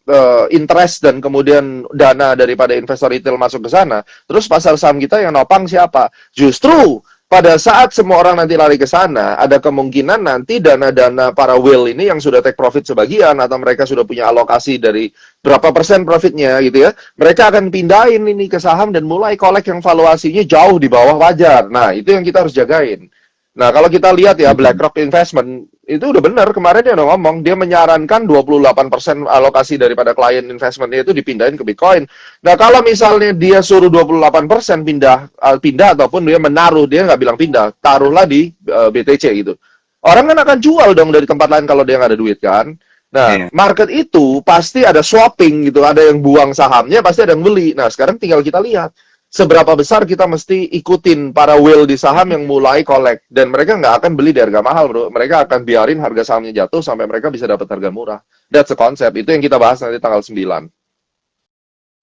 interest dan kemudian dana daripada investor retail masuk ke sana, terus pasar saham kita yang nopang siapa? Justru pada saat semua orang nanti lari ke sana, ada kemungkinan nanti dana-dana para whale ini yang sudah take profit sebagian, atau mereka sudah punya alokasi dari berapa persen profitnya gitu ya, mereka akan pindahin ini ke saham dan mulai kolek yang valuasinya jauh di bawah wajar. Nah, itu yang kita harus jagain. Nah, kalau kita lihat ya, BlackRock Investment, itu udah benar, kemarin dia udah ngomong, dia menyarankan 28% alokasi daripada klien investmentnya itu dipindahin ke Bitcoin. Nah, kalau misalnya dia suruh 28% pindah ataupun dia menaruh, dia nggak bilang pindah, taruhlah di BTC gitu. Orang kan akan jual dong dari tempat lain kalau dia nggak ada duit kan. Nah, market itu pasti ada swapping gitu, ada yang buang sahamnya, pasti ada yang beli. Nah, sekarang tinggal kita lihat seberapa besar kita mesti ikutin para whale di saham yang mulai collect. Dan mereka nggak akan beli di harga mahal, bro. Mereka akan biarin harga sahamnya jatuh sampai mereka bisa dapat harga murah. That's the concept. Itu yang kita bahas nanti tanggal 9.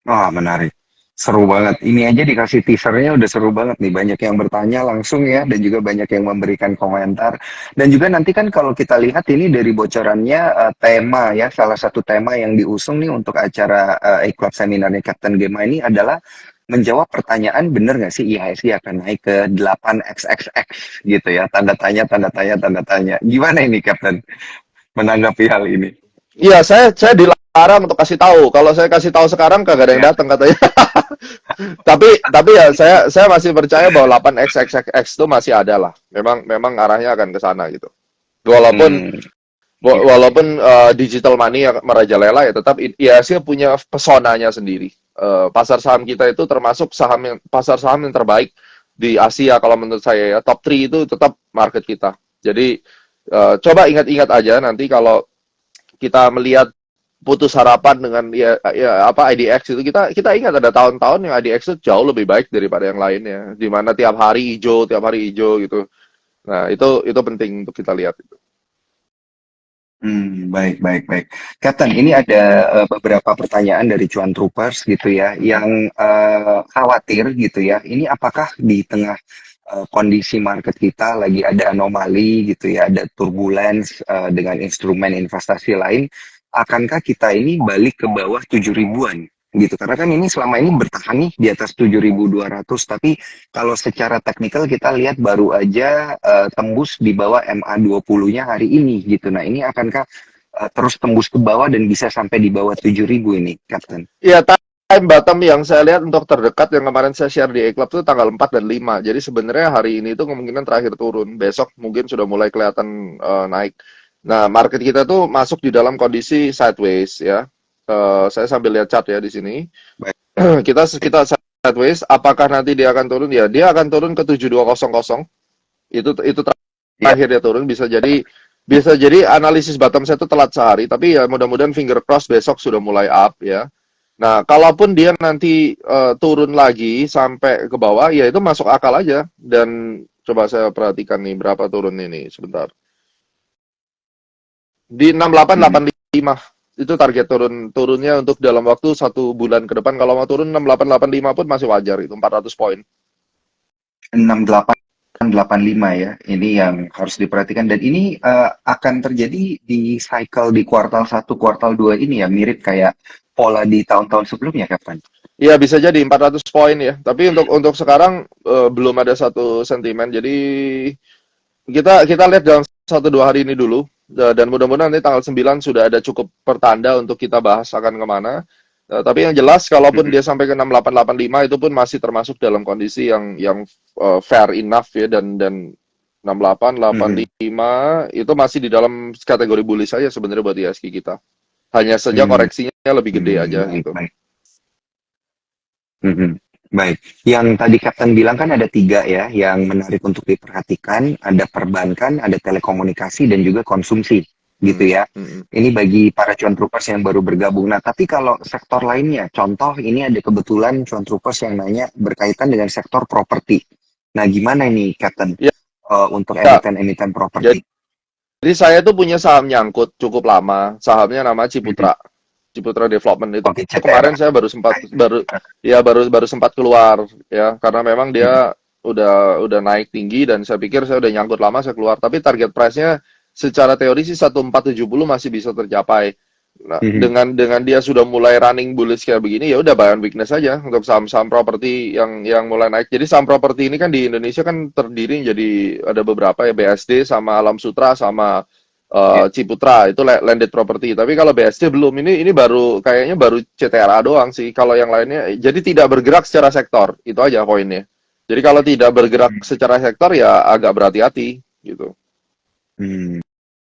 Wah, menarik. Seru banget. Ini aja dikasih teasernya udah seru banget nih. Banyak yang bertanya langsung ya, dan juga banyak yang memberikan komentar. Dan juga nanti kan kalau kita lihat ini dari bocorannya tema ya, salah satu tema yang diusung nih untuk acara iklan seminarnya Captain Gema ini adalah menjawab pertanyaan, bener nggak sih IHSG akan naik ke 8XXX gitu ya, tanda tanya, tanda tanya, tanda tanya. Gimana ini Captain menanggapi hal ini? Iya, saya dilarang untuk kasih tahu. Kalau saya kasih tahu sekarang kagak ada yang datang katanya. tapi ya saya masih percaya bahwa 8XXX itu masih ada lah. Memang arahnya akan ke sana gitu. Walaupun digital money yang merajalela ya, tetap IHSG punya pesonanya sendiri. Pasar saham kita itu termasuk pasar saham yang terbaik di Asia kalau menurut saya ya. Top 3 itu tetap market kita. Jadi coba ingat-ingat aja nanti kalau kita melihat putus harapan dengan ya apa IDX itu, kita ingat ada tahun-tahun yang IDX itu jauh lebih baik daripada yang lainnya, di mana tiap hari hijau gitu. Nah, itu penting untuk kita lihat. Baik, baik, baik. Captain, ini ada beberapa pertanyaan dari Cuan Troopers gitu ya, yang khawatir gitu ya. Ini apakah di tengah kondisi market kita lagi ada anomali gitu ya, ada turbulence dengan instrumen investasi lain, akankah kita ini balik ke bawah 7 ribuan gitu? Karena kan ini selama ini bertahan nih di atas 7.200, tapi kalau secara teknikal kita lihat baru aja tembus di bawah MA20-nya hari ini gitu. Nah, ini akankah terus tembus ke bawah dan bisa sampai di bawah 7.000 ini, Captain? Iya, time bottom yang saya lihat untuk terdekat yang kemarin saya share di E-Club itu tanggal 4 dan 5. Jadi sebenarnya hari ini itu kemungkinan terakhir turun. Besok mungkin sudah mulai kelihatan naik. Nah, market kita tuh masuk di dalam kondisi sideways ya. Saya sambil lihat chart ya di sini. Baik. Kita sideways, apakah nanti dia akan turun? Ya, dia akan turun ke 7200. Itu Ya. terakhir dia turun, bisa jadi analisis bottom saya itu telat sehari, tapi ya mudah-mudahan finger cross besok sudah mulai up ya. Nah, kalaupun dia nanti turun lagi sampai ke bawah, ya itu masuk akal aja. Dan coba saya perhatikan nih berapa turun ini sebentar. Di Hmm. 6885 itu target turunnya untuk dalam waktu 1 bulan ke depan. Kalau mau turun 6885 pun masih wajar, itu 400 poin. 6885 ya, ini yang harus diperhatikan. Dan ini akan terjadi di cycle di kuartal 1, kuartal 2 ini ya, mirip kayak pola di tahun-tahun sebelumnya, Captain. Iya bisa jadi 400 poin ya. Tapi untuk sekarang belum ada satu sentimen. Jadi kita lihat dalam 1-2 hari ini dulu. Dan mudah-mudahan nanti tanggal 9 sudah ada cukup pertanda untuk kita bahas akan kemana. Tapi yang jelas kalaupun Mhm. dia sampai ke 6885 itu pun masih termasuk dalam kondisi yang fair enough ya, dan 6885 Mhm. itu masih di dalam kategori bullish saja sebenarnya buat ISG kita. Hanya saja Hmm. koreksinya lebih gede aja Baik, gitu. baik. Mhm. Baik, yang tadi Kapten bilang kan ada tiga ya, yang menarik untuk diperhatikan, ada perbankan, ada telekomunikasi, dan juga konsumsi, gitu Hmm, ya. hmm, Ini bagi para cuan troopers yang baru bergabung. Nah, tapi kalau sektor lainnya, contoh ini ada kebetulan cuan troopers yang nanya berkaitan dengan sektor properti. Nah, gimana ini, Kapten, ya, untuk ya. emiten-emiten properti? Jadi saya tuh punya saham nyangkut cukup lama. Sahamnya nama Mhm. Ciputra. Ciputra Development itu Oke, kemarin CTRA. saya baru sempat keluar ya, karena memang Mhm. dia udah naik tinggi dan saya pikir saya udah nyangkut lama saya keluar. Tapi target price-nya secara teori sih 1470 masih bisa tercapai. Nah, Mhm. dengan dia sudah mulai running bullish kayak begini, ya udah buy on weakness aja untuk saham-saham properti yang mulai naik. Jadi saham properti ini kan di Indonesia kan terdiri jadi ada beberapa ya, BSD sama Alam Sutra sama Ya. Ciputra itu landed property. Tapi kalau BSD belum, ini baru kayaknya baru CTRA doang sih. Kalau yang lainnya jadi tidak bergerak secara sektor. Itu aja poinnya. Jadi kalau tidak bergerak secara sektor ya agak berhati-hati gitu. Hmm.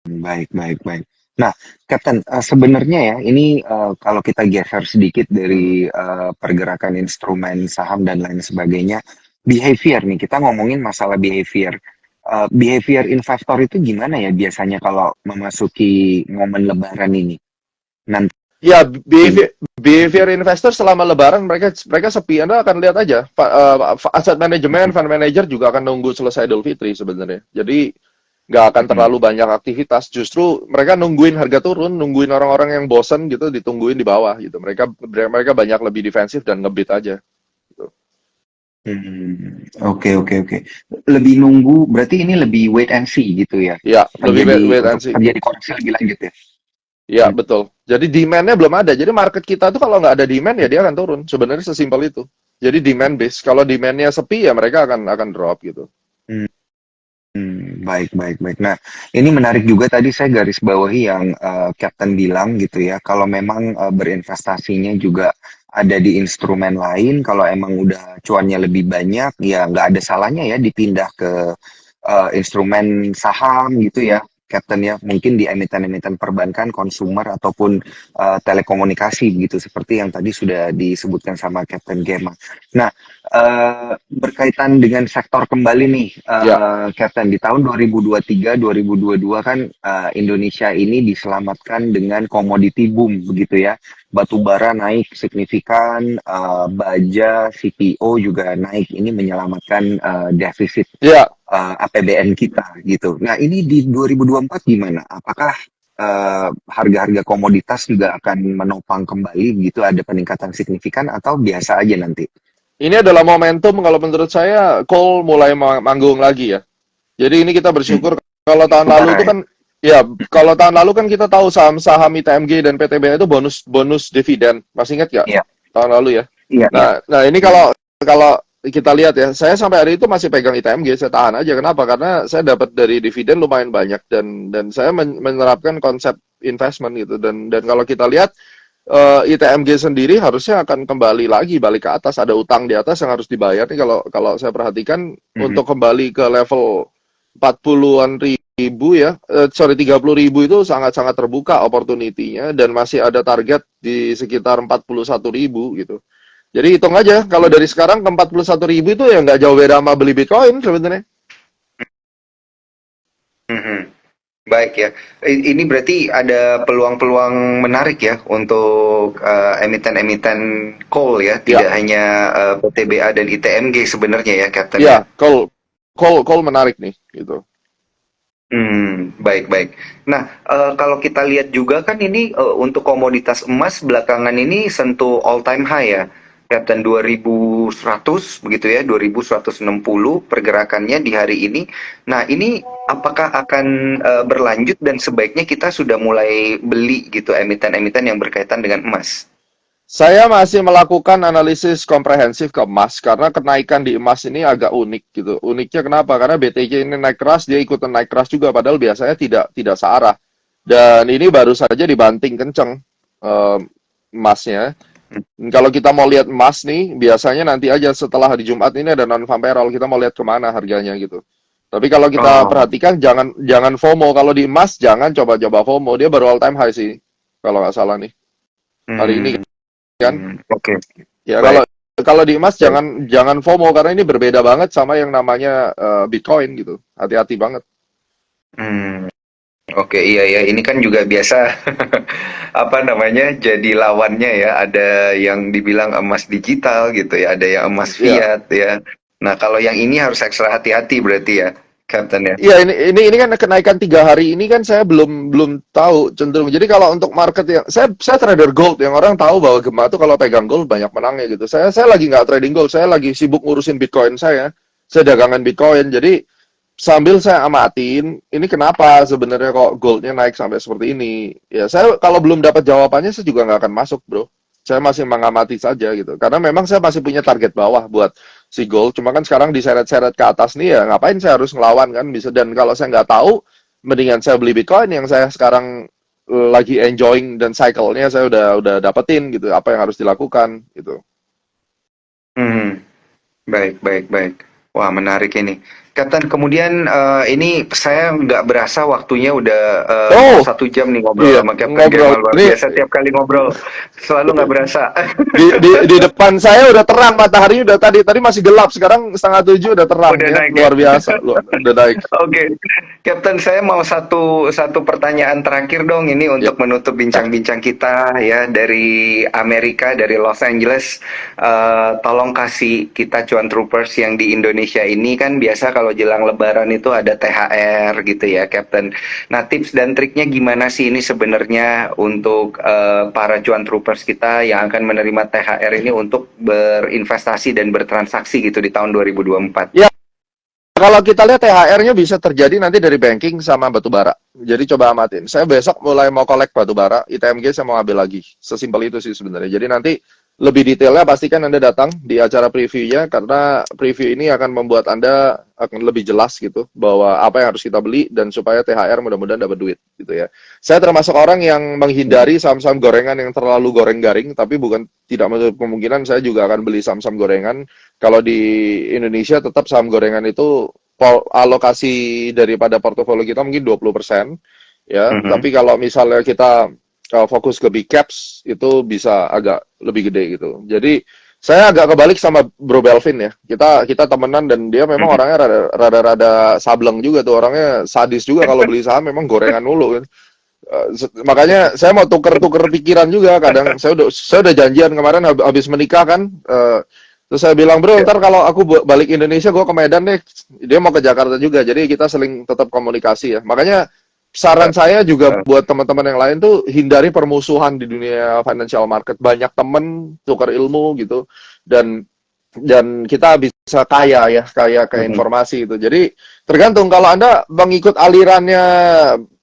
Baik, baik, baik. Nah, Captain, sebenarnya ya, ini kalau kita geser sedikit Hmm. dari pergerakan instrumen saham dan lain sebagainya, behavior nih, kita ngomongin masalah behavior. Behavior investor itu gimana ya biasanya kalau memasuki momen Lebaran ini? Ya, Nanti. behavior investor selama Lebaran mereka sepi. Anda akan lihat aja, aset manajemen, fund manager juga akan nunggu selesai Idul Fitri sebenarnya. Jadi nggak akan Mhm. terlalu banyak aktivitas. Justru mereka nungguin harga turun, nungguin orang-orang yang bosen gitu, ditungguin di bawah gitu. Mereka banyak lebih defensif dan ngebit aja. Gitu. Oke, oke, oke. Lebih nunggu, berarti ini lebih wait and see gitu ya. Ya, lebih wait, Terjadi wait and untuk see. terjadi koreksi lebih lanjut ya. Ya, betul. Jadi demand-nya belum ada. Jadi market kita tuh kalau nggak ada demand ya dia akan turun. Sebenarnya sesimpel itu. Jadi demand base. Kalau demand-nya sepi ya mereka akan drop gitu. Hmm. Baik, baik, baik. Nah, ini menarik juga tadi saya garis bawahi yang Captain bilang gitu ya. Kalau memang berinvestasinya juga ada di instrumen lain, kalau emang udah cuannya lebih banyak, ya nggak ada salahnya ya dipindah ke instrumen saham gitu ya. Captain ya, mungkin di emiten-emiten perbankan, konsumer ataupun telekomunikasi gitu seperti yang tadi sudah disebutkan sama Captain Gema. Nah, berkaitan dengan sektor kembali nih, Ya, Captain, di tahun 2023, 2022 kan Indonesia ini diselamatkan dengan komoditi boom begitu ya. Batu bara naik signifikan, baja, CPO juga naik. Ini menyelamatkan defisit ya. APBN kita gitu. Nah, ini di 2024 gimana? Apakah harga-harga komoditas juga akan menopang kembali gitu, ada peningkatan signifikan atau biasa aja nanti? Ini adalah momentum kalau menurut saya coal mulai manggung lagi ya. Jadi ini kita Hmm, bersyukur kalau tahun batu lalu bara itu ya? kan ya kalau tahun lalu kan kita tahu saham-saham ITMG dan PTBN itu bonus bonus dividen. Masih ingat nggak Iya, tahun lalu ya? iya, iya. Nah ini Hmm, kalau kita lihat ya, saya sampai hari itu masih pegang ITMG, saya tahan aja. Kenapa? Karena saya dapat dari dividen lumayan banyak dan saya menerapkan konsep investment gitu dan kalau kita lihat ITMG sendiri harusnya akan kembali lagi balik ke atas. Ada utang di atas yang harus dibayar nih kalau kalau saya perhatikan mhm. untuk kembali ke level 40-an ribu ya, sorry 30 ribu itu sangat-sangat terbuka opportunity-nya dan masih ada target di sekitar 41 ribu gitu. Jadi hitung aja kalau dari sekarang ke 41 ribu itu ya nggak jauh beda sama beli Bitcoin sebenarnya. Mhm. Baik ya. Ini berarti ada peluang-peluang menarik ya untuk emiten-emiten coal ya, Ya, tidak hanya PTBA dan ITMG sebenarnya ya, Captain ya. ya, call menarik nih gitu. Baik baik. Nah, kalau kita lihat juga kan ini untuk komoditas emas belakangan ini sentuh all time high ya, Captain 2100 begitu ya, 2160 pergerakannya di hari ini. Nah, ini apakah akan berlanjut dan sebaiknya kita sudah mulai beli gitu emiten-emiten yang berkaitan dengan emas? Saya masih melakukan analisis komprehensif ke emas karena kenaikan di emas ini agak unik gitu. Uniknya kenapa? Karena BTC ini naik keras, dia ikutan naik keras juga padahal biasanya tidak searah. Dan ini baru saja dibanting kenceng eh, emasnya. Kalau kita mau lihat emas nih, biasanya nanti aja setelah hari Jumat ini ada non farm payroll, kita mau lihat kemana harganya gitu. Tapi kalau kita Oh, perhatikan jangan jangan FOMO. Kalau di emas jangan coba-coba FOMO. Dia baru all time high sih kalau nggak salah nih hari ini hmm, kan. oke, Ya kalau baik, kalau di emas baik. jangan jangan FOMO karena ini berbeda banget sama yang namanya Bitcoin gitu. Hati-hati banget. Hmm. Oke, iya ya. Ini kan juga biasa apa namanya? Jadi lawannya ya. Ada yang dibilang emas digital gitu ya, ada yang emas Ya. fiat ya. Nah, kalau yang ini harus ekstra hati-hati berarti ya, Captain ya. Iya ini kan kenaikan 3 hari ini kan saya belum belum tahu cenderung. Jadi kalau untuk market yang saya trader gold yang orang tahu bahwa Gema tuh kalau pegang gold banyak menangnya gitu. Saya lagi nggak trading gold, saya lagi sibuk ngurusin Bitcoin saya. Saya dagangan Bitcoin. Jadi sambil saya amatin, ini kenapa sebenarnya kok goldnya naik sampai seperti ini? Ya saya kalau belum dapat jawabannya saya juga nggak akan masuk, bro. Saya masih mengamati saja gitu. Karena memang saya masih punya target bawah buat si gold. Cuma kan sekarang diseret-seret ke atas nih ya ngapain saya harus ngelawan kan bisa. Dan kalau saya nggak tahu, mendingan saya beli Bitcoin yang saya sekarang lagi enjoying dan cycle-nya saya udah dapetin gitu. Apa yang harus dilakukan gitu. Hmm. Baik, baik, baik. Wah, menarik ini. Captain, kemudian ini saya nggak berasa waktunya udah mau Oh 1 jam nih ngobrol iya sama Captain ngobrol Gamal. Luar ini biasa tiap kali ngobrol. Selalu nggak berasa. di depan saya udah terang matahari udah tadi masih gelap sekarang 6:30 udah terang Udah ya naik ya. luar biasa udah naik Oke, Captain, saya mau satu satu pertanyaan terakhir dong ini ya untuk menutup bincang-bincang kita ya dari Amerika, dari Los Angeles. Tolong kasih kita cuan troopers yang di Indonesia ini kan biasa kalau jelang Lebaran itu ada THR gitu ya, Captain. Nah, tips dan triknya gimana sih ini sebenarnya untuk para cuan troopers kita yang akan menerima THR ini untuk berinvestasi dan bertransaksi gitu di tahun 2024? ya kalau kita lihat THR-nya bisa terjadi nanti dari banking sama batu bara. Jadi coba amatin. Saya besok mulai mau collect batu bara, ITMG saya mau ambil lagi. Sesimpel itu sih sebenarnya. Jadi nanti lebih detailnya pastikan Anda datang di acara preview-nya karena preview ini akan membuat Anda akan lebih jelas gitu bahwa apa yang harus kita beli dan supaya THR mudah-mudahan dapat duit gitu ya. Saya termasuk orang yang menghindari saham-saham gorengan yang terlalu goreng garing tapi bukan tidak menutup kemungkinan saya juga akan beli saham-saham gorengan kalau di Indonesia tetap saham gorengan itu alokasi daripada portofolio kita mungkin 20%, ya. Mhm. Tapi kalau misalnya kita fokus ke big caps, itu bisa agak lebih gede gitu. Jadi saya agak kebalik sama Bro Belvin ya. Kita temenan dan dia memang Mhm. orangnya rada-rada sableng juga tuh, orangnya sadis juga kalau beli saham memang gorengan mulu kan. Makanya saya mau tuker-tuker pikiran juga kadang. Saya udah janjian kemarin habis menikah kan. Terus saya bilang, bro, Ya. ntar kalau aku balik Indonesia, gue ke Medan deh. Dia mau ke Jakarta juga, jadi kita seling tetap komunikasi ya. Makanya saran saya juga buat teman-teman yang lain tuh hindari permusuhan di dunia financial market. Banyak temen tukar ilmu gitu, dan kita bisa kaya ke Mhm. informasi itu. Jadi tergantung kalau Anda mengikut alirannya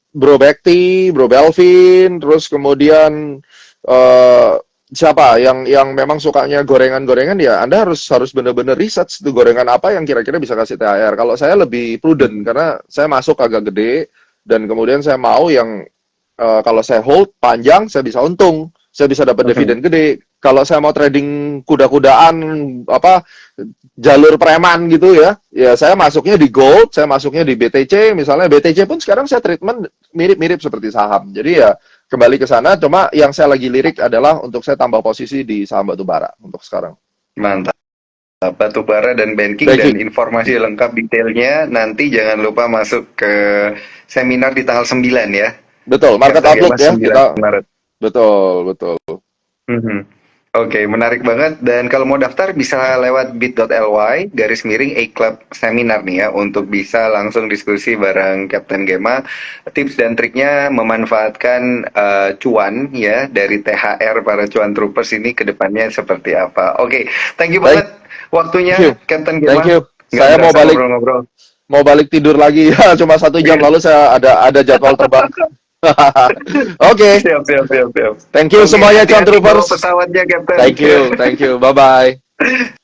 Bro Bekti, Bro Belvin, terus kemudian eh, siapa yang memang sukanya gorengan-gorengan, ya Anda harus benar-benar research itu gorengan apa yang kira-kira bisa kasih THR. Kalau saya lebih prudent karena saya masuk agak gede dan kemudian saya mau yang kalau saya hold panjang saya bisa untung, saya bisa dapat Mhm. dividen gede. Kalau saya mau trading kuda-kudaan apa jalur preman gitu ya, ya saya masuknya di gold, saya masuknya di BTC, misalnya BTC pun sekarang saya treatment mirip-mirip seperti saham. Jadi ya kembali ke sana, cuma yang saya lagi lirik adalah untuk saya tambah posisi di saham batubara untuk sekarang. Mantap. Batubara dan banking dan Banking, informasi lengkap detailnya nanti jangan lupa masuk ke seminar di tanggal 9 ya. betul. Market Captain outlook Gemas ya 9 kita, Maret. betul betul. Mhm. Oke, menarik banget. Dan kalau mau daftar bisa lewat bit.ly /A-Club seminar nih ya untuk bisa langsung diskusi bareng Captain Gema. Tips dan triknya memanfaatkan cuan ya dari THR para cuan troopers ini ke depannya seperti apa. Oke, thank you Thank banget waktunya you, Captain thank Gema. you. Nggak Saya berasa ngobrol-ngobrol. mau balik tidur lagi ya, cuma 1 jam lalu saya ada jadwal terbang. Oke, Siap, siap, siap, siap. thank you Oke, semuanya, Cuan hati-hati bawa Troopers. pesawatnya, Captain. Thank you, bye bye.